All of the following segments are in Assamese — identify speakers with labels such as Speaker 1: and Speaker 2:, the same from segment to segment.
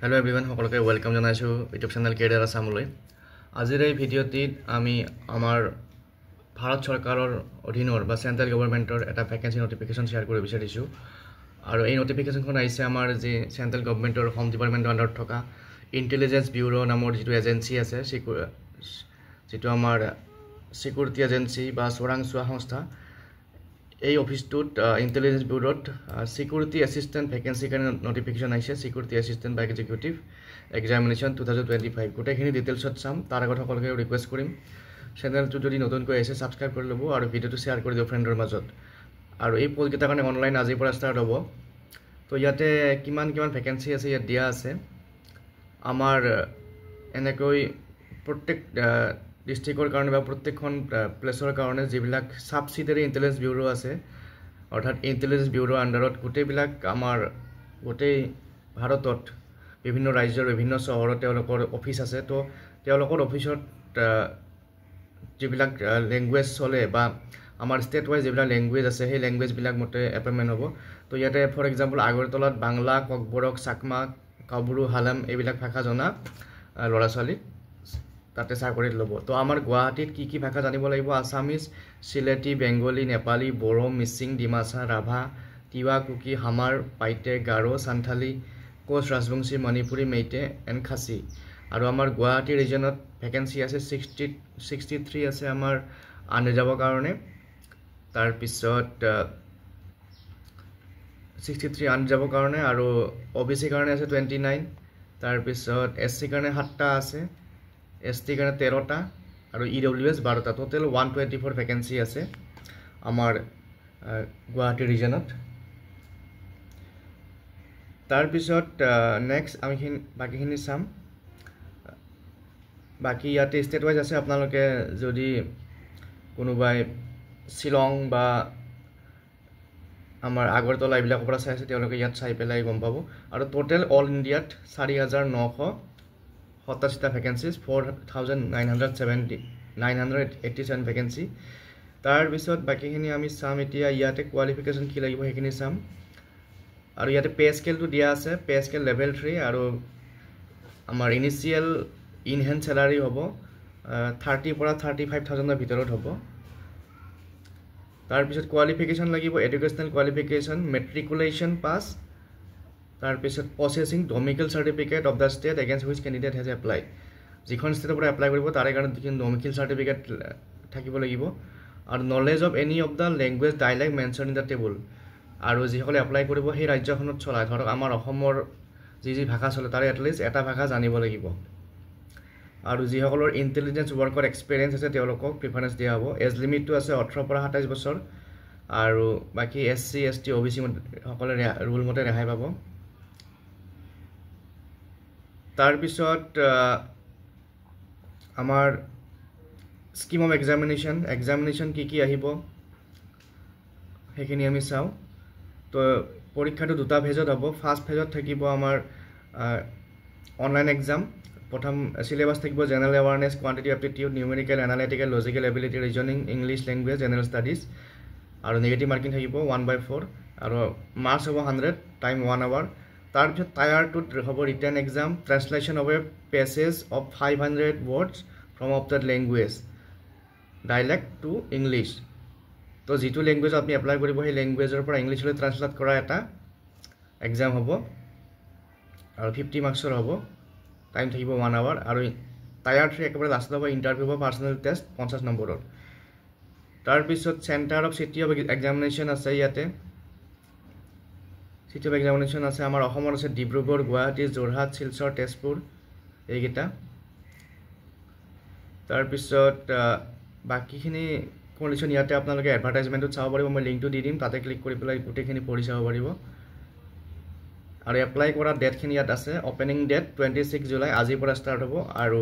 Speaker 1: Hello everyone, সকলকে ওয়েলকাম জানাইছো ইউটিউব চ্যানেল কেৰিয়াৰ আসামলৈ। আজিৰ এই ভিডিঅ'টিত আমি আমাৰ ভাৰত চৰকাৰৰ অধীনৰ বা সেন্ট্ৰেল গভৰ্ণমেণ্টৰ এটা ভ্যাকেন্সি নোটিফিকেশন শেয়াৰ কৰিব বিচাৰিছো। আৰু এই নোটিফিকেশনখন আহিছে আমাৰ যে সেন্ট্ৰেল গভৰ্ণমেণ্টৰ হোম ডিপাৰ্টমেণ্টৰ আন্ডাৰত থকা ইন্টেলিজেন্স ব্যুৰো নামৰ যিটো এজেন্সি আছে, যিটো আমাৰ সিকিউৰিটি এজেন্সি বা চোৰাংচোৱা সংস্থা, এই অফিসটোত ইন্টেলিজেন্স ব্যুৰোত সিকিউৰিটি এসিস্টেন্ট ভ্যাকেন্সি কাৰণে নোটিফিকেশন আহিছে। সিকিউৰিটি এসিস্টেন্ট বা এক্সিকিউটিভ এক্সামিনেশন 2025 গোটেইখিনি ডিটেইলছত চাম। তাৰ আগত সকলোকে ৰিকুৱেষ্ট কৰিম, চেনেলটো যদি নতুনকৈ আহিছে সাবস্ক্ৰাইব কৰি ল'ব আৰু ভিডিঅ'টো শ্বেয়াৰ কৰি দিও ফ্ৰেণ্ডৰ মাজত। আৰু এই পোষ্টকেইটাৰ কাৰণে অনলাইন আজিৰ পৰা ষ্টাৰ্ট হ'ব। তো ইয়াতে কিমান ভ্যাকেন্সি আছে ইয়াত দিয়া আছে। আমাৰ এনেকৈ প্ৰত্যেক ডিস্ট্ৰিক্টৰ কাৰণে বা প্ৰত্যেকখন প্লেছৰ কাৰণে যিবিলাক সাবসিডাৰী ইন্টেলিজেন্স ব্যুৰো আছে, অৰ্থাৎ ইন্টেলিজেন্স ব্যুৰো আন্ডাৰত গোটেইবিলাক আমাৰ গোটেই ভাৰতত বিভিন্ন ৰাজ্যৰ বিভিন্ন চহৰত তেওঁলোকৰ অফিস আছে। তো তেওঁলোকৰ অফিসত যিবিলাক ল্যাঙ্গুৱেজ চলে বা আমাৰ ষ্টেট ওয়াইজ যিবিলাক ল্যাঙ্গুৱেজ আছে, সেই ল্যাঙ্গুৱেজবিলাক মতে এপইণ্টমেণ্ট হ'ব। তো ইয়াতে ফৰ এক্সাম্পল আগৰতলাত বাংলা, ককবৰক, চাকমা, কাবুৰু, হালাম এইবিলাক ভাষা জনা ল'ৰা ছোৱালী তাতে চাকৰিত ল'ব। তো আমাৰ গুৱাহাটীত কি ভাষা জানিব লাগিব? আছামিজ, সিলেটি, বেংগলী, নেপালী, বড়ো, মিচিং, ডিমাছা, ৰাভা, তিৱা, কুকি, হামাৰ, পাইতে, গাৰো, সান্থালী, কোচ, ৰাজবংশী, মণিপুৰী, মেইতে এণ্ড খাচী। আৰু আমাৰ গুৱাহাটী ৰিজনত ভ্যাকেন্সি আছে 63 আছে আমাৰ আনৰিজাৰ্ভৰ কাৰণে। তাৰপিছত 63 আনৰিজাৰ্ভৰ কাৰণে, আৰু OBC কাৰণে আছে 29। তাৰপিছত SC কাৰণে 7টা আছে, ST কাৰণে 13টা, আৰু EWS 12টা। টোটেল 124 ভ্যাকেন্সি আছে আমাৰ গুৱাহাটী ৰিজনত। তাৰপিছত নেক্সট আমি বাকিখিনি চাম। বাকি ইয়াতে ষ্টেট ওয়াইজ আছে। আপোনালোকে যদি কোনোবাই শিলং বা আমাৰ আগৰতলা এইবিলাকৰ পৰা চাই আছে, তেওঁলোকে ইয়াত চাই পেলাই গম পাব। আৰু টোটেল অল ইণ্ডিয়াত 4987টা ভ্যাকেন্সিজ, 4987 ভ্যাকেন্সি। তাৰপিছত বাকিখিনি আমি চাম এতিয়া। ইয়াতে কোৱালিফিকেশ্যন কি লাগিব সেইখিনি চাম। আৰু ইয়াতে পে স্কেলটো দিয়া আছে, পে স্কেল লেভেল 3, আৰু আমাৰ ইনিচিয়েল ইনহেণ্ড স্যালাৰি হ'ব 30 পৰা 35,000ৰ ভিতৰত হ'ব। তাৰপিছত কোৱালিফিকেশ্যন লাগিব এডুকেশ্যনেল কোৱালিফিকেশ্যন, মেট্ৰিকুলেশ্যন পাছ, তাৰপিছত processing domicile certificate of the state against which candidate has applied. যিখন ষ্টেটৰ পৰা এপ্লাই কৰিব তাৰে কাৰণে ডমিকেল সাৰ্টিফিকেট থাকিব লাগিব। আৰু knowledge of any of the language dialect mention in the table. আৰু যিসকলে এপ্লাই কৰিব সেই ৰাজ্যখনত চলা, ধৰক আমাৰ অসমৰ যি ভাষা চলে তাৰে এটলিষ্ট এটা ভাষা জানিব লাগিব। আৰু যিসকলৰ ইন্টেলিজেন্স ৱৰ্কৰ এক্সপিৰিয়েন্স আছে তেওঁলোকক প্ৰিফাৰেন্স দিয়া হ'ব। এজ লিমিটটো আছে 18 পৰা 27 বছৰ। আৰু বাকি SC ST OBC সকলে ৰুল মতে ৰেহাই পাব। তাৰপিছত আমাৰ স্কিম অফ এক্সামিনেশ্যন কি আহিব সেইখিনি আমি চাওঁ। তো পৰীক্ষাটো দুটা ফেজত হ'ব। ফাৰ্ষ্ট ফেজত থাকিব আমাৰ অনলাইন এক্সাম। প্ৰথম সিলেবাস থাকিব general awareness, quantity aptitude, numerical, analytical, logical ability, reasoning, English language, general studies, আৰু নিগেটিভ মাৰ্কিং থাকিব 1/4, আৰু মাৰ্কছ হ'ব 100, টাইম 1 আৱাৰ। তাৰপিছত টায়াৰ 2ত হ'ব written exam, translation of A passage of 500 words from of the language dialect to English. তো যিটো লেংগুৱেজ আপুনি এপ্লাই কৰিব সেই লেংগুৱেজৰ পৰা ইংলিছলৈ ট্ৰান্সলেট কৰা এটা এক্সাম হ'ব, আৰু 50 মাৰ্কছৰ হ'ব। টাইম থাকিব 1 আৱাৰ। আৰু টায়াৰ 3 একেবাৰে লাষ্টত হ'ব ইণ্টাৰভিউ হ'ব, পাৰ্চনেল টেষ্ট 50 নম্বৰৰ। তাৰপিছত centre of city of examination আছে। ইয়াতে চিটি অফ এক্সামিনেশ্যন আছে আমাৰ অসমৰ আছে ডিব্ৰুগড়, গুৱাহাটী, যোৰহাট, শিলচৰ, তেজপুৰ এইকেইটা। তাৰপিছত বাকিখিনি কণ্ডিশ্যন ইয়াতে আপোনালোকে এডভাৰটাইজমেণ্টত চাব পাৰিব। মই লিংকটো দি দিম, তাতে ক্লিক কৰি পেলাই গোটেইখিনি পঢ়ি চাব পাৰিব। আৰু এপ্লাই কৰা ডেটখিনি ইয়াত আছে। অপেনিং ডেট 26 জুলাই, আজিৰ পৰা ষ্টাৰ্ট হ'ব, আৰু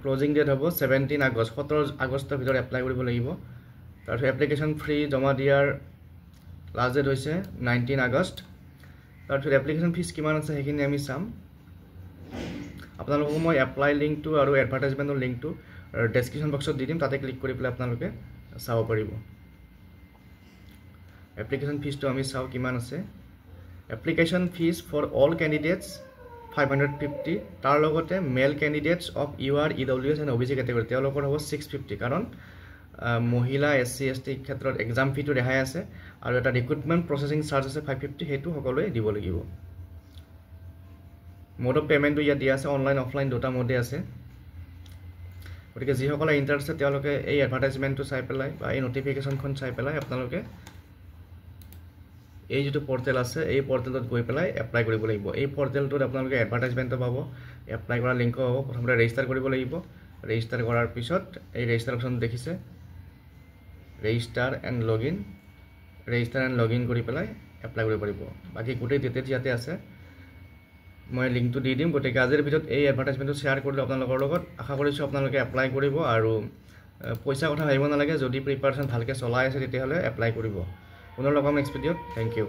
Speaker 1: ক্লোজিং ডেট হ'ব 17 আগষ্ট, 17 আগষ্টৰ ভিতৰত এপ্লাই কৰিব লাগিব। তাৰপিছত এপ্লিকেশ্যন ফ্ৰী জমা দিয়াৰ লাষ্ট ডেট হৈছে 19 আগষ্ট। তাৰপিছত এপ্লিকেশ্যন ফিজ কিমান আছে সেইখিনি আমি চাম। আপোনালোকক মই এপ্লাই লিংকটো আৰু এডভাৰটাইজমেণ্টৰ লিংকটো ডেছক্ৰিপশ্যন বক্সত দি দিম, তাতে ক্লিক কৰি পেলাই আপোনালোকে চাব পাৰিব। এপ্লিকেশ্যন ফিজটো আমি চাওঁ কিমান আছে। Application fees for all candidates 550 তাৰ লগতে male candidates of UR EWS and OBC category তেওঁলোকৰ হ'ব 650 কাৰণ মহিলা SC ST ক্ষেত্ৰত এক্সাম ফিটো ৰেহাই আছে আৰু এটা ৰিক্ৰুটমেণ্ট প্ৰচেছিং চাৰ্জ আছে 550 সেইটো সকলোৱে দিব লাগিব মোড অফ পেমেণ্টটো ইয়াত দিয়া আছে অনলাইন অফলাইন দুটা মোডে আছে গতিকে যিসকলে ইণ্টাৰেষ্টেড তেওঁলোকে এই এডভাৰটাইজমেণ্টটো চাই পেলাই বা এই নটিফিকেশ্যনখন চাই পেলাই আপোনালোকে এই যেটো পোৰ্টেল আছে এই পোৰ্টেলত গৈ পেলাই এপ্লাই কৰিব লাগিব এই পোৰ্টেলটোত আপোনালোকে এডভাৰটাইজমেণ্টটো পাব এপ্লাই কৰা লিংক হ'ব প্ৰথমতে ৰেজিষ্টাৰ কৰিব লাগিব ৰেজিষ্টাৰ কৰাৰ পিছত এই ৰেজিষ্টাৰ অপচন দেখিছে ৰেজিষ্টাৰ এণ্ড লগইন কৰি পেলাই এপ্লাই কৰিব পাৰিব বাকি গোটেই ডিটেইলছ ইয়াতে আছে মই লিংকটো দি দিম গতিকে আজিৰ ভিডিঅ'ত এই এডভাৰটাইজমেণ্টটো শ্বেয়াৰ কৰিলো আপোনালোকৰ লগত আশা কৰিছো আপোনালোকে এপ্লাই কৰিব আৰু পইচা কথা ভাবিব নালাগে যদি প্ৰিপাৰেচন ভালকে চলাই আছে তেতিয়াহলে এপ্লাই কৰিব পুনৰ লগ পাম নেক্সট ভিডিঅ'ত থ্যাংক ইউ